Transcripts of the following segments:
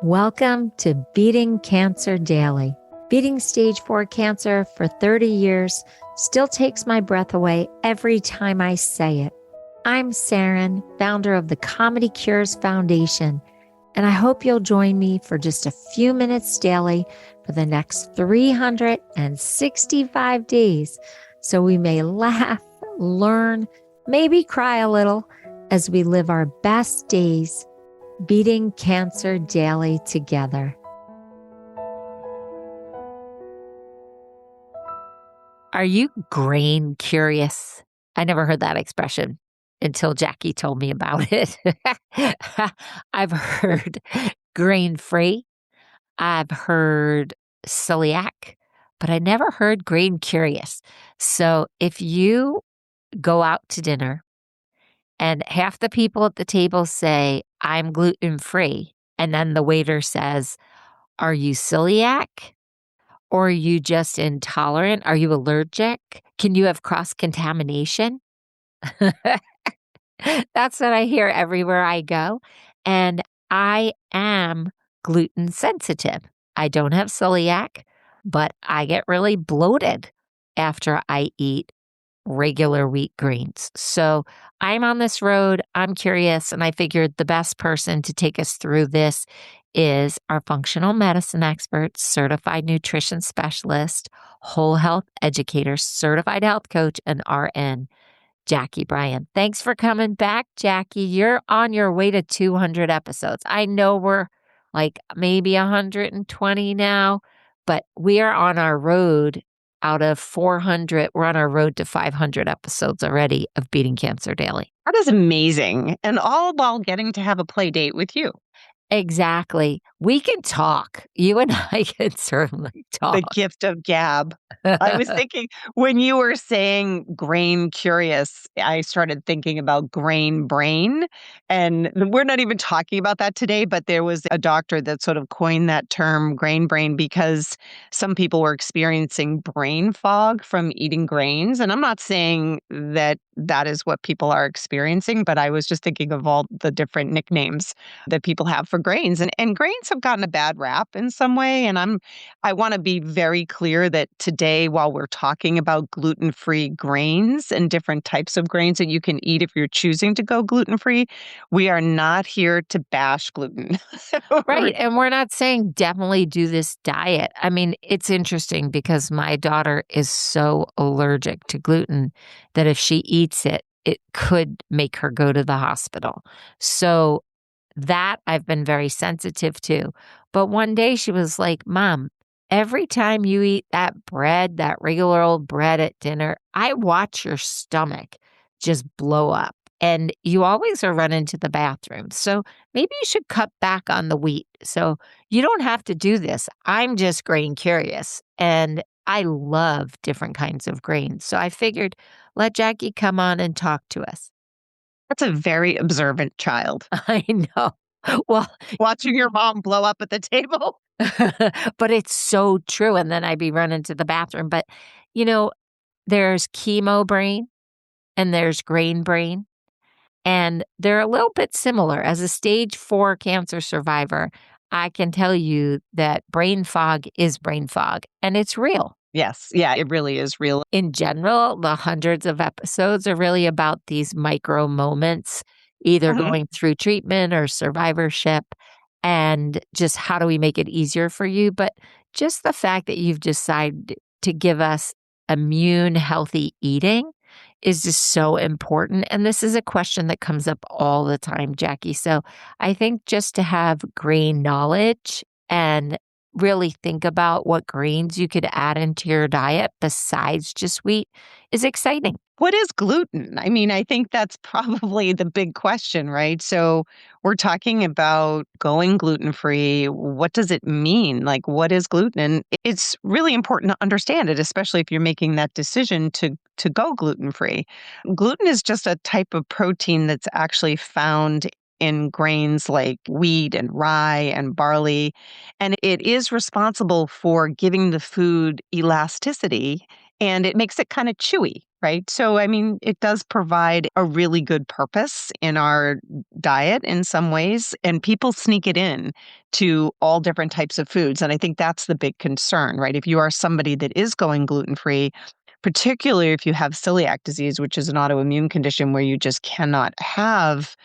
Welcome to Beating Cancer Daily. Beating stage 4 cancer for 30 years still takes my breath away every time I say it. I'm Saranne, founder of the Comedy Cures Foundation, and I hope you'll join me for just a few minutes daily for the next 365 days so we may laugh, learn, maybe cry a little as we live our best days beating cancer daily together. Are you grain curious? I never heard that expression until Jacqui told me about it. I've heard grain-free. I've heard celiac, but I never heard grain curious. So if you go out to dinner and half the people at the table say, I'm gluten-free, and then the waiter says, are you celiac? Or are you just intolerant? Are you allergic? Can you have cross-contamination? That's what I hear everywhere I go. And I am gluten sensitive. I don't have celiac, but I get really bloated after I eat regular wheat grains. So I'm on this road. I'm curious, and I figured the best person to take us through this is our functional medicine expert, certified nutrition specialist, whole health educator, certified health coach, and RN, Jacqui Bryan. Thanks for coming back, Jacqui. You're on your way to 200 episodes. I know we're like maybe 120 now, but we are on our road. Out of 400, we're on our road to 500 episodes already of Beating Cancer Daily. That is amazing. And all while getting to have a play date with you. Exactly. We can talk. You and I can certainly talk. The gift of gab. I was thinking when you were saying grain curious, I started thinking about grain brain. And we're not even talking about that today, but there was a doctor that sort of coined that term grain brain because some people were experiencing brain fog from eating grains. And I'm not saying that that is what people are experiencing, but I was just thinking of all the different nicknames that people have for grains. And grains have gotten a bad rap in some way. And I want to be very clear that today, while we're talking about gluten-free grains and different types of grains that you can eat if you're choosing to go gluten-free, we are not here to bash gluten. Right. And we're not saying definitely do this diet. I mean, it's interesting because my daughter is so allergic to gluten that if she eats it, it could make her go to the hospital. So that I've been very sensitive to. But one day she was like, Mom, every time you eat that bread, that regular old bread at dinner, I watch your stomach just blow up. And you always are running to the bathroom. So maybe you should cut back on the wheat. So you don't have to do this. I'm just grain curious. And I love different kinds of grains. So I figured let Jacqui come on and talk to us. That's a very observant child. I know. Well, Watching your mom blow up at the table. but it's so true. And then I'd be running to the bathroom. But, you know, there's chemo brain and there's grain brain. And they're a little bit similar. As a stage 4 cancer survivor, I can tell you that brain fog is brain fog, and it's real. Yes. Yeah, it really is real. In general, the hundreds of episodes are really about these micro moments, either going through treatment or survivorship, and just how do we make it easier for you. But just the fact that you've decided to give us immune healthy eating is just so important. And this is a question that comes up all the time, Jacqui. So I think just to have grain knowledge and really think about what grains you could add into your diet besides just wheat is exciting. What is gluten? I mean, I think that's probably the big question, right? So we're talking about going gluten-free. What does it mean? Like, what is gluten? And it's really important to understand it, especially if you're making that decision to go gluten-free. Gluten is just a type of protein that's actually found in grains like wheat and rye and barley. And it is responsible for giving the food elasticity and it makes it kind of chewy, right? So, I mean, it does provide a really good purpose in our diet in some ways, and people sneak it in to all different types of foods. And I think that's the big concern, right? If you are somebody that is going gluten free, particularly if you have celiac disease, which is an autoimmune condition where you just cannot have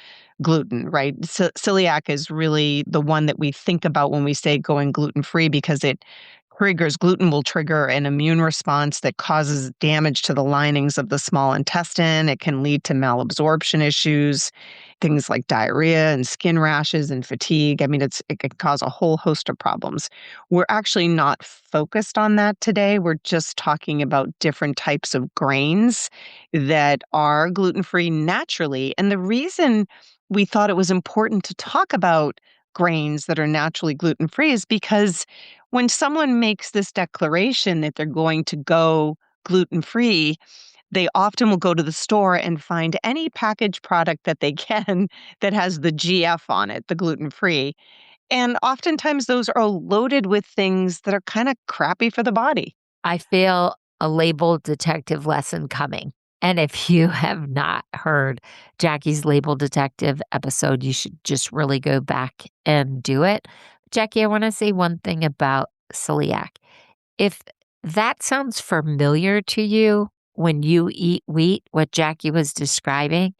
gluten, right? Celiac is really the one that we think about when we say going gluten free because gluten will trigger an immune response that causes damage to the linings of the small intestine. It can lead to malabsorption issues, things like diarrhea and skin rashes and fatigue. I mean, it can cause a whole host of problems. We're actually not focused on that today. We're just talking about different types of grains that are gluten free naturally. And the reason we thought it was important to talk about grains that are naturally gluten free is because when someone makes this declaration that they're going to go gluten free, they often will go to the store and find any packaged product that they can that has the GF on it, the gluten free. And oftentimes those are loaded with things that are kind of crappy for the body. I feel a label detective lesson coming. And if you have not heard Jacqui's Label Detective episode, you should just really go back and do it. Jacqui, I want to say one thing about celiac. If that sounds familiar to you when you eat wheat, what Jacqui was describing,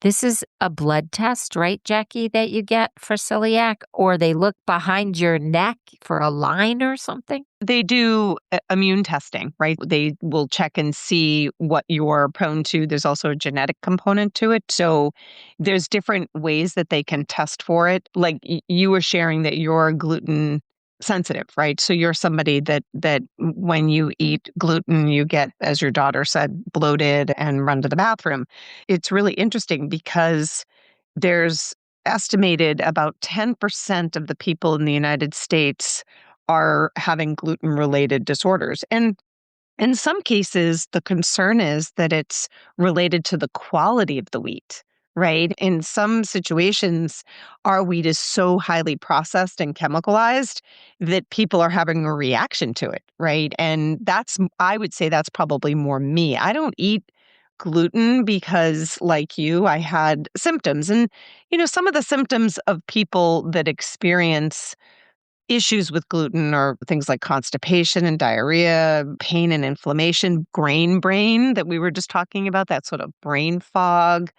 this is a blood test, right, Jacqui, that you get for celiac? Or they look behind your neck for a line or something? They do immune testing, right? They will check and see what you're prone to. There's also a genetic component to it. So there's different ways that they can test for it. Like you were sharing that you're gluten sensitive, right? So you're somebody that when you eat gluten, you get, as your daughter said, bloated and run to the bathroom. It's really interesting because there's estimated about 10% of the people in the United States are having gluten-related disorders. And in some cases, the concern is that it's related to the quality of the wheat, right? In some situations, our wheat is so highly processed and chemicalized that people are having a reaction to it, right? And I would say that's probably more me. I don't eat gluten because, like you, I had symptoms. And, some of the symptoms of people that experience issues with gluten or things like constipation and diarrhea, pain and inflammation, grain brain that we were just talking about, that sort of brain fog,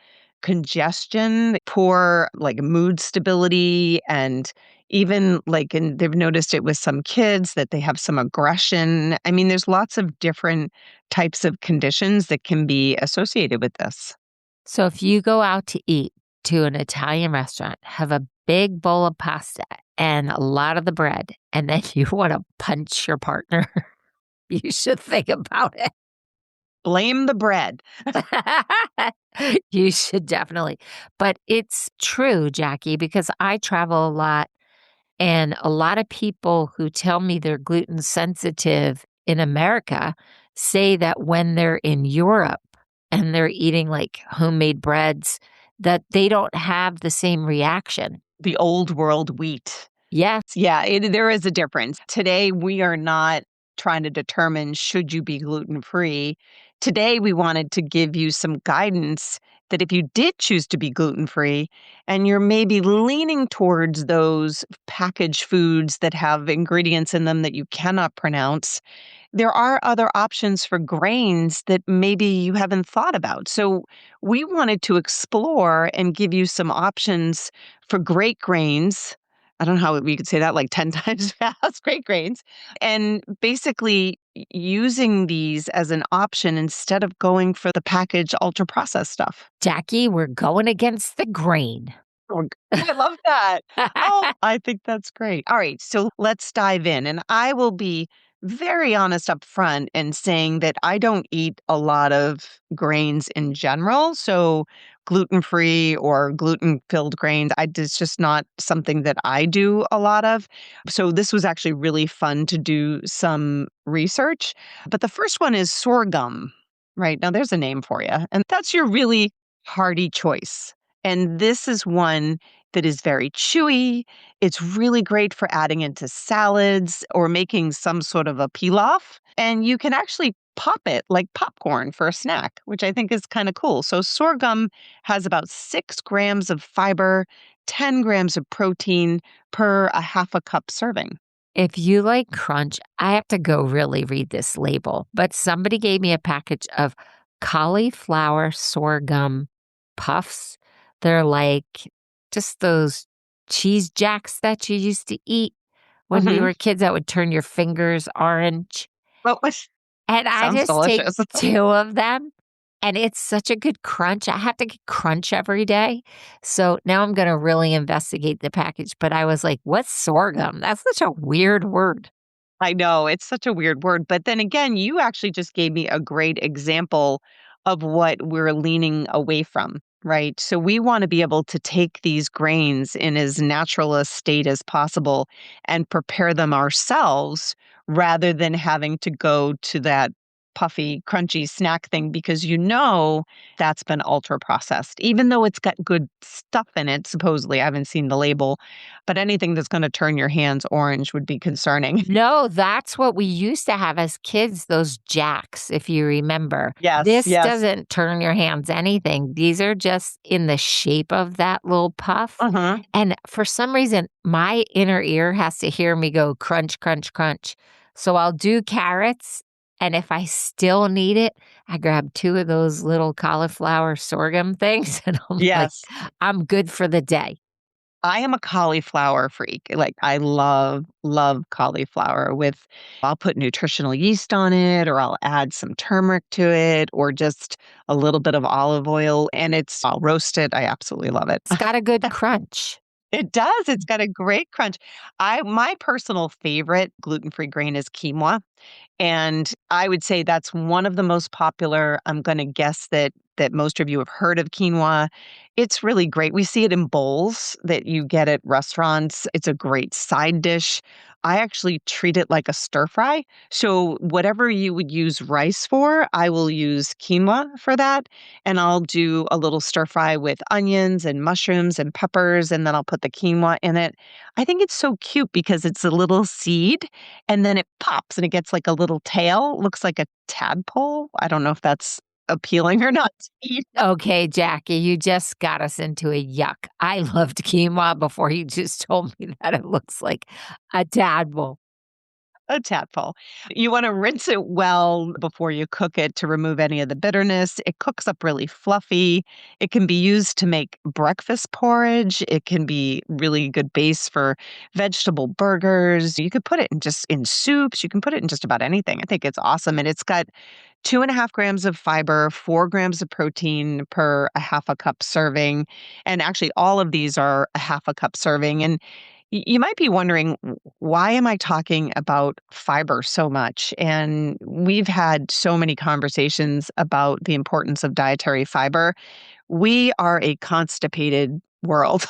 congestion, poor like mood stability, and even and they've noticed it with some kids that they have some aggression. I mean, there's lots of different types of conditions that can be associated with this. So if you go out to eat to an Italian restaurant, have a big bowl of pasta and a lot of the bread, and then you want to punch your partner, you should think about it. Blame the bread. You should definitely. But it's true, Jacqui, because I travel a lot and a lot of people who tell me they're gluten sensitive in America say that when they're in Europe and they're eating like homemade breads, that they don't have the same reaction. The old world wheat. Yes. Yeah, there is a difference. Today, we are not trying to determine should you be gluten free. Today, we wanted to give you some guidance that if you did choose to be gluten free and you're maybe leaning towards those packaged foods that have ingredients in them that you cannot pronounce, there are other options for grains that maybe you haven't thought about. So we wanted to explore and give you some options for great grains. I don't know how we could say that like 10 times fast, great grains. And basically using these as an option instead of going for the packaged ultra processed stuff. Jacqui, we're going against the grain. I love that. Oh, I think that's great. All right, so let's dive in. And I will be very honest up front in saying that I don't eat a lot of grains in general. So gluten-free or gluten-filled grains, it's just not something that I do a lot of. So this was actually really fun to do some research. But the first one is sorghum, right? Now there's a name for you. And that's your really hearty choice. And this is one that is very chewy. It's really great for adding into salads or making some sort of a pilaf. And you can actually pop it like popcorn for a snack, which I think is kind of cool. So sorghum has about 6 grams of fiber, 10 grams of protein per a half a cup serving. If you like crunch, I have to go really read this label, but somebody gave me a package of cauliflower sorghum puffs. They're like just those cheese jacks that you used to eat when we Hmm. were kids that would turn your fingers orange. Well, And I sounds just take delicious. 2 of them, and it's such a good crunch. I have to get crunch every day. So now I'm gonna really investigate the package, but I was like, "What's sorghum? That's such a weird word." I know it's such a weird word, but then again, you actually just gave me a great example of what we're leaning away from, right? So we want to be able to take these grains in as natural a state as possible and prepare them ourselves rather than having to go to that puffy, crunchy snack thing because that's been ultra processed. Even though it's got good stuff in it, supposedly, I haven't seen the label, but anything that's going to turn your hands orange would be concerning. No, that's what we used to have as kids, those jacks, if you remember. Yes, This yes. doesn't turn your hands anything. These are just in the shape of that little puff. Uh-huh. And for some reason, my inner ear has to hear me go crunch, crunch, crunch. So I'll do carrots. And if I still need it, I grab 2 of those little cauliflower sorghum things. And I'm like, Yes. I'm good for the day. I am a cauliflower freak. Like, I love cauliflower with I'll put nutritional yeast on it, or I'll add some turmeric to it, or just a little bit of olive oil, and I'll roast it. I absolutely love it. It's got a good crunch. It does. It's got a great crunch. My personal favorite gluten-free grain is quinoa. And I would say that's one of the most popular. I'm gonna guess that most of you have heard of quinoa. It's really great. We see it in bowls that you get at restaurants. It's a great side dish. I actually treat it like a stir fry. So whatever you would use rice for, I will use quinoa for that. And I'll do a little stir fry with onions and mushrooms and peppers, and then I'll put the quinoa in it. I think it's so cute because it's a little seed and then it pops and it gets like a little tail, looks like a tadpole. I don't know if that's appealing or not to eat. Okay, Jackie, you just got us into a yuck. I loved quinoa before you just told me that it looks like a tadpole. A tadpole. You wanna rinse it well before you cook it to remove any of the bitterness. It cooks up really fluffy. It can be used to make breakfast porridge. It can be really good base for vegetable burgers. You could put it in soups. You can put it in just about anything. I think it's awesome, and it's got 2.5 grams of fiber, 4 grams of protein per a half a cup serving, and actually all of these are a half a cup serving, and you might be wondering, why am I talking about fiber so much? And we've had so many conversations about the importance of dietary fiber. We are a constipated world.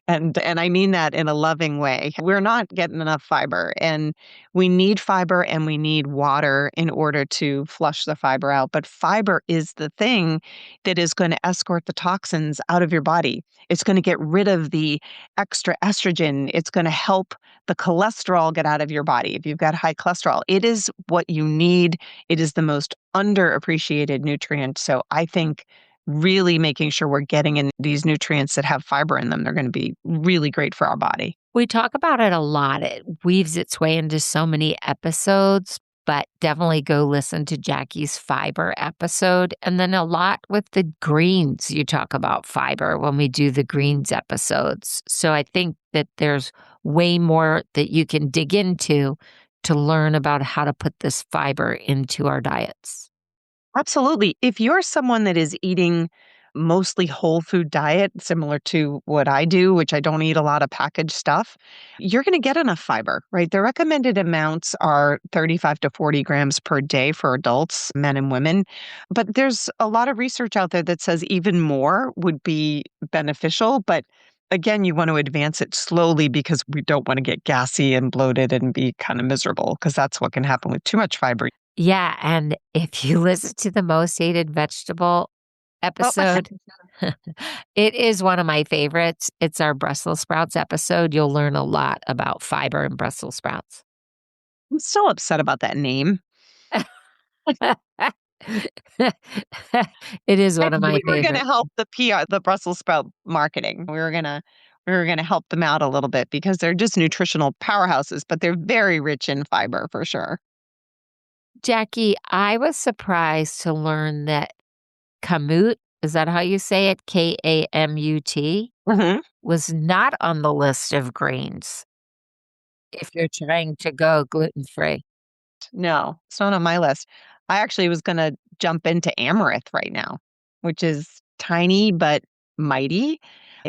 And I mean that in a loving way. We're not getting enough fiber, and we need fiber and we need water in order to flush the fiber out. But fiber is the thing that is going to escort the toxins out of your body. It's going to get rid of the extra estrogen. It's going to help the cholesterol get out of your body if you've got high cholesterol. It is what you need. It is the most underappreciated nutrient. So I think really making sure we're getting in these nutrients that have fiber in them, they're going to be really great for our body. We talk about it a lot. It weaves its way into so many episodes, but definitely go listen to Jackie's fiber episode. And then a lot with the greens, you talk about fiber when we do the greens episodes. So I think that there's way more that you can dig into to learn about how to put this fiber into our diets. Absolutely. If you're someone that is eating mostly whole food diet, similar to what I do, which I don't eat a lot of packaged stuff, you're going to get enough fiber, right? The recommended amounts are 35 to 40 grams per day for adults, men and women. But there's a lot of research out there that says even more would be beneficial. But again, you want to advance it slowly because we don't want to get gassy and bloated and be kind of miserable because that's what can happen with too much fiber. Yeah, and if you listen to the most hated vegetable Oh, episode, it is one of my favorites. It's our Brussels sprouts episode. You'll learn a lot about fiber and Brussels sprouts. I'm still upset about that name. It is I one of think my we were gonna favorite. help the PR, the Brussels sprout marketing. We were gonna help them out a little bit because they're just nutritional powerhouses, but they're very rich in fiber for sure. Jackie, I was surprised to learn that kamut, is that how you say it? Kamut, Mhm. was not on the list of grains if you're trying to go gluten-free. No, it's not on my list. I actually was gonna jump into amaranth right now, which is tiny but mighty.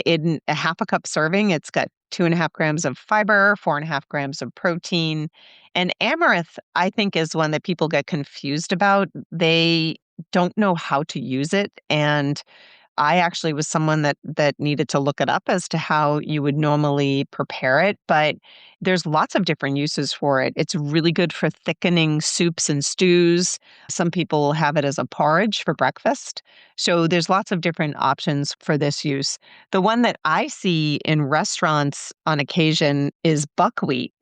In a half a cup serving, it's got 2.5 grams of fiber, 4.5 grams of protein. And amaranth, I think, is one that people get confused about. They don't know how to use it. And I actually was someone that needed to look it up as to how you would normally prepare it, but there's lots of different uses for it. It's really good for thickening soups and stews. Some people have it as a porridge for breakfast. So there's lots of different options for this use. The one that I see in restaurants on occasion is buckwheat,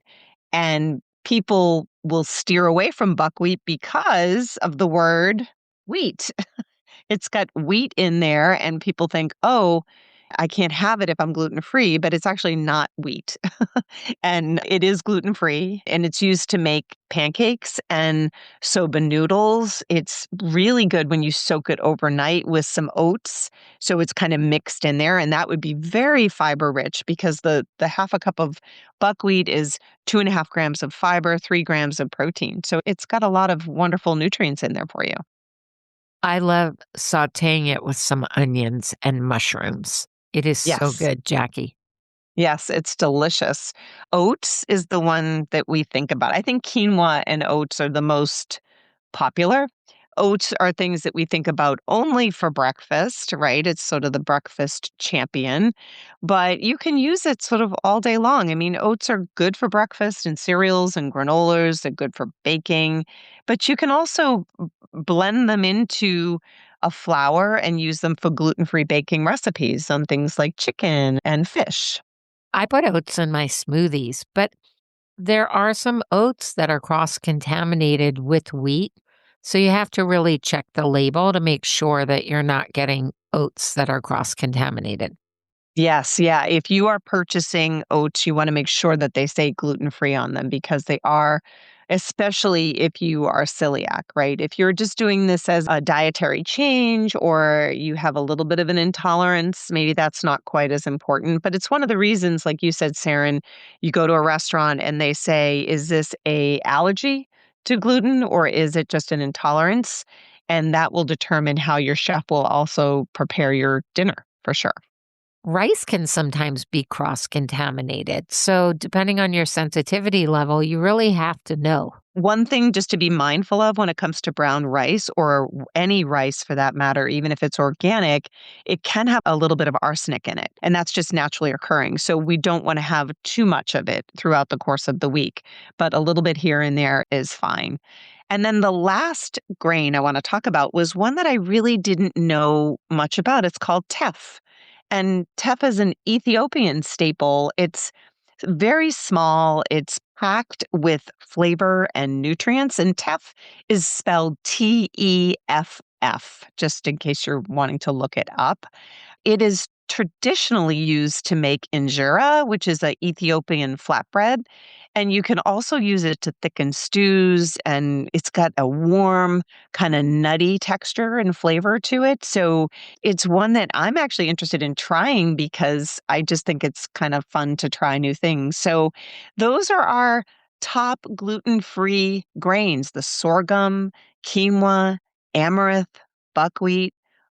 and people will steer away from buckwheat because of the word wheat. It's got wheat in there, and people think, "Oh, I can't have it if I'm gluten free," but it's actually not wheat. And it is gluten free, and it's used to make pancakes and soba noodles. It's really good when you soak it overnight with some oats. So it's kind of mixed in there, and that would be very fiber rich because the half a cup of buckwheat is 2.5 grams of fiber, 3 grams of protein. So it's got a lot of wonderful nutrients in there for you. I love sautéing it with some onions and mushrooms. It is so Yes. good, Jackie. Yes, it's delicious. Oats is the one that we think about. I think quinoa and oats are the most popular. Oats are things that we think about only for breakfast, right? It's sort of the breakfast champion, but you can use it sort of all day long. I mean, oats are good for breakfast and cereals and granolas. They're good for baking, but you can also blend them into a flour and use them for gluten-free baking recipes on things like chicken and fish. I put oats in my smoothies, but there are some oats that are cross-contaminated with wheat, so you have to really check the label to make sure that you're not getting oats that are cross-contaminated. Yes, yeah. If you are purchasing oats, you wanna make sure that they say gluten-free on them because they are, especially if you are celiac, right? If you're just doing this as a dietary change or you have a little bit of an intolerance, maybe that's not quite as important, but it's one of the reasons, like you said, Saran, you go to a restaurant and they say, "Is this a allergy to gluten or is it just an intolerance?" And that will determine how your chef will also prepare your dinner for sure. Rice can sometimes be cross-contaminated, so depending on your sensitivity level, you really have to know. One thing just to be mindful of when it comes to brown rice or any rice for that matter, even if it's organic, it can have a little bit of arsenic in it. And that's just naturally occurring. So we don't want to have too much of it throughout the course of the week, but a little bit here and there is fine. And then the last grain I want to talk about was one that I really didn't know much about. It's called teff. And teff is an Ethiopian staple. It's very small. It's packed with flavor and nutrients, and teff is spelled Teff, just in case you're wanting to look it up. It is traditionally used to make injera, which is a Ethiopian flatbread, and you can also use it to thicken stews, and it's got a warm, kinda nutty texture and flavor to it, so it's one that I'm actually interested in trying because I just think it's kind of fun to try new things. So those are our top gluten-free grains: the sorghum, quinoa, amaranth, buckwheat,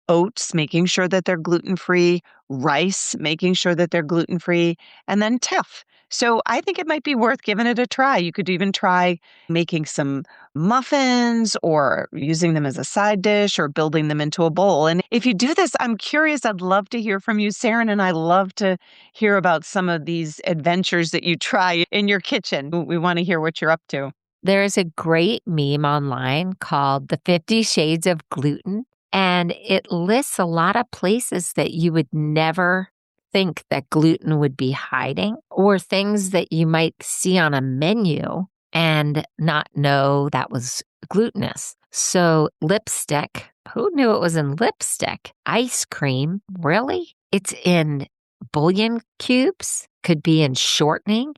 oats, making sure that they're gluten-free, rice, making sure that they're gluten-free, and then teff. So I think it might be worth giving it a try. You could even try making some muffins or using them as a side dish or building them into a bowl. And if you do this, I'm curious, I'd love to hear from you, Saran, and I love to hear about some of these adventures that you try in your kitchen. We want to hear what you're up to. There is a great meme online called The 50 Shades of Gluten, and it lists a lot of places that you would never think that gluten would be hiding, or things that you might see on a menu and not know that was glutinous. So lipstick, who knew it was in lipstick? Ice cream, really? It's in bouillon cubes, could be in shortening,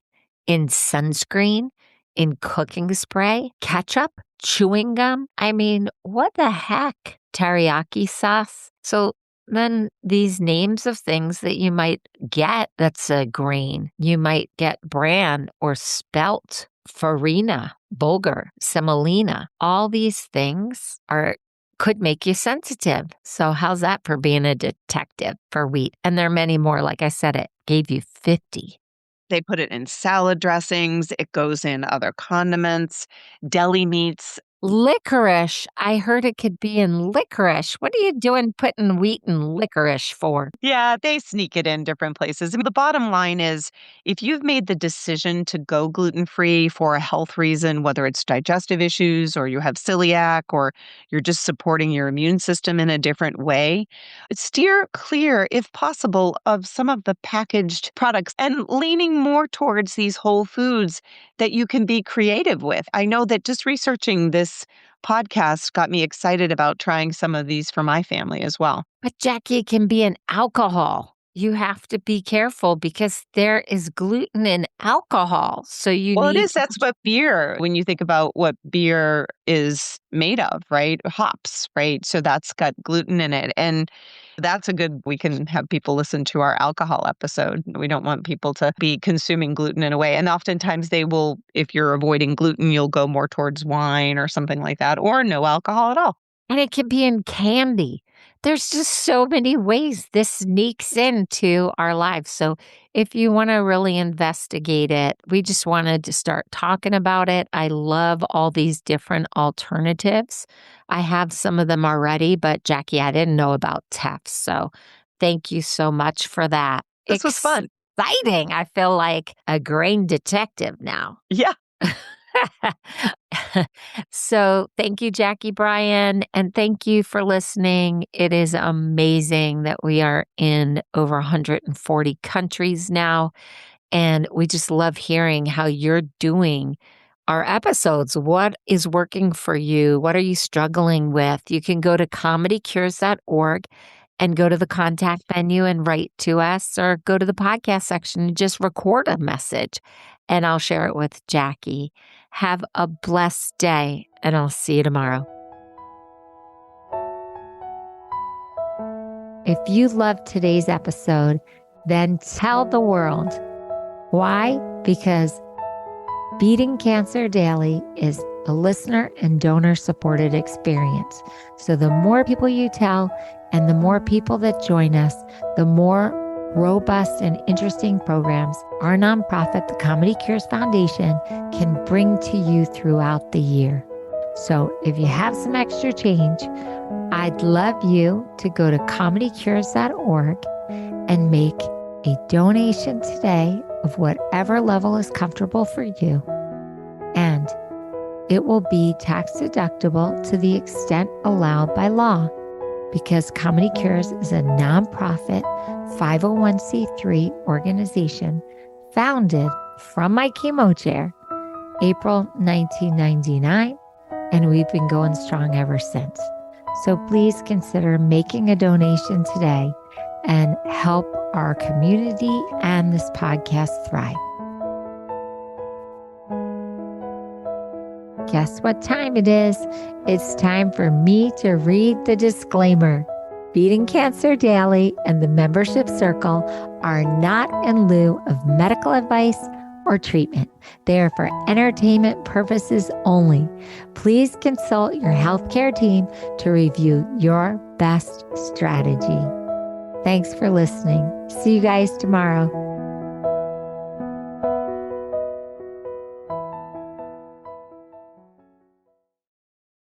in sunscreen, in cooking spray, ketchup, chewing gum. I mean, what the heck? Teriyaki sauce. So then these names of things that you might get that's a grain, you might get bran or spelt, farina, bulgur, semolina. All these things could make you sensitive. So how's that for being a detective for wheat? And there are many more. Like I said, it gave you 50. They put it in salad dressings, it goes in other condiments, deli meats. Licorice. I heard it could be in licorice. What are you doing putting wheat in licorice for? Yeah, they sneak it in different places. The bottom line is if you've made the decision to go gluten-free for a health reason, whether it's digestive issues or you have celiac or you're just supporting your immune system in a different way, steer clear, if possible, of some of the packaged products and leaning more towards these whole foods that you can be creative with. I know that just researching this podcast got me excited about trying some of these for my family as well. But Jacqui, it can be in alcohol. You have to be careful because there is gluten in alcohol. So you Well, it need is. to. That's what beer, when you think about what beer is made of, right? Hops, right? So that's got gluten in it. And that's we can have people listen to our alcohol episode. We don't want people to be consuming gluten in a way. And oftentimes they will, if you're avoiding gluten, you'll go more towards wine or something like that, or no alcohol at all. And it can be in candy. There's just so many ways this sneaks into our lives. So if you want to really investigate it, we just wanted to start talking about it. I love all these different alternatives. I have some of them already, but Jacqui, I didn't know about TEFs. So thank you so much for that. This was fun. Exciting. I feel like a grain detective now. Yeah. So thank you, Jacqui Bryan, and thank you for listening. It is amazing that we are in over 140 countries now, and we just love hearing how you're doing our episodes. What is working for you? What are you struggling with? You can go to comedycures.org and go to the contact menu and write to us, or go to the podcast section and just record a message, and I'll share it with Jacqui. Have a blessed day, and I'll see you tomorrow. If you loved today's episode, then tell the world. Why? Because Beating Cancer Daily is a listener and donor supported experience. So the more people you tell and the more people that join us, the more robust and interesting programs our nonprofit, the Comedy Cures Foundation, can bring to you throughout the year. So if you have some extra change, I'd love you to go to comedycures.org and make a donation today of whatever level is comfortable for you. And it will be tax deductible to the extent allowed by law, because Comedy Cures is a nonprofit 501c3 organization founded from my chemo chair, April 1999, and we've been going strong ever since. So please consider making a donation today and help our community and this podcast thrive. Guess what time it is? It's time for me to read the disclaimer. Beating Cancer Daily and the membership circle are not in lieu of medical advice or treatment. They are for entertainment purposes only. Please consult your healthcare team to review your best strategy. Thanks for listening. See you guys tomorrow.